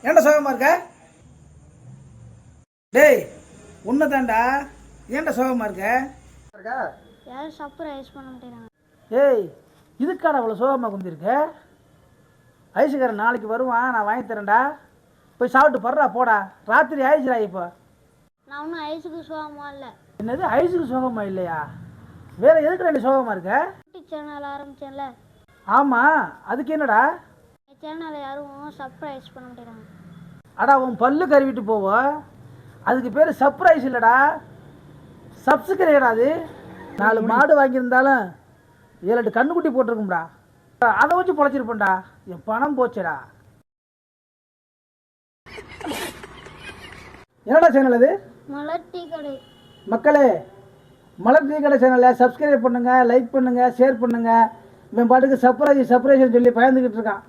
ஏன்டா சோகமாக இருக்க? டேய் உன்னை தாண்டா. ஏன்டா சோகமாக இருக்க? யாரும் சர்ப்ரைஸ் பண்ண மாட்டேங்கிறாங்க. ஏய் இதுக்கான அவ்வளோ சோகமாக குந்திருக்க? ஐஸுக்காரன் நாளைக்கு வருவான், நான் வாங்கி தரேன்டா. போய் சாப்பிட்டு படுறா போடா. ராத்திரி ஆயிடுச்சுடா இப்போ. நான் ஒன்றும் ஐஸுக்கு சோகமா இல்லை. என்னது ஐஸுக்கு சோகமா இல்லையா? வேற எதுக்கு ரெண்டு சோகமாக இருக்க? யூடியூப் சேனல் ஆரம்பிச்சேன்ல, ஆமாம், அதுக்கு என்னடா? என் சேனலை யாரும் சர்ப்ரைஸ் பண்ண மாட்டேங்கிறாங்க. அடா உன் பல்லு கருவிட்டு போவோம். அதுக்கு பேர் சர்ப்ரைஸ் இல்லைடா, சப்ஸ்கிரைடா. அது 4 மாடு வாங்கியிருந்தாலும் 7-8 கண்ணுக்குட்டி போட்டிருக்கும்டா. அதை வச்சு பொழைச்சிருப்பேன்டா. என் பணம் போச்சுடா. என்னடா சேனல் அது? மலர் டீ கடை. மக்களே, மலர் டீ கடை சேனலை சப்ஸ்கிரைப் பண்ணுங்கள், லைக் பண்ணுங்கள், ஷேர் பண்ணுங்கள். இவன் பாட்டுக்கு சர்ப்ரைஸ் சொல்லி பயந்துக்கிட்டு இருக்கான்.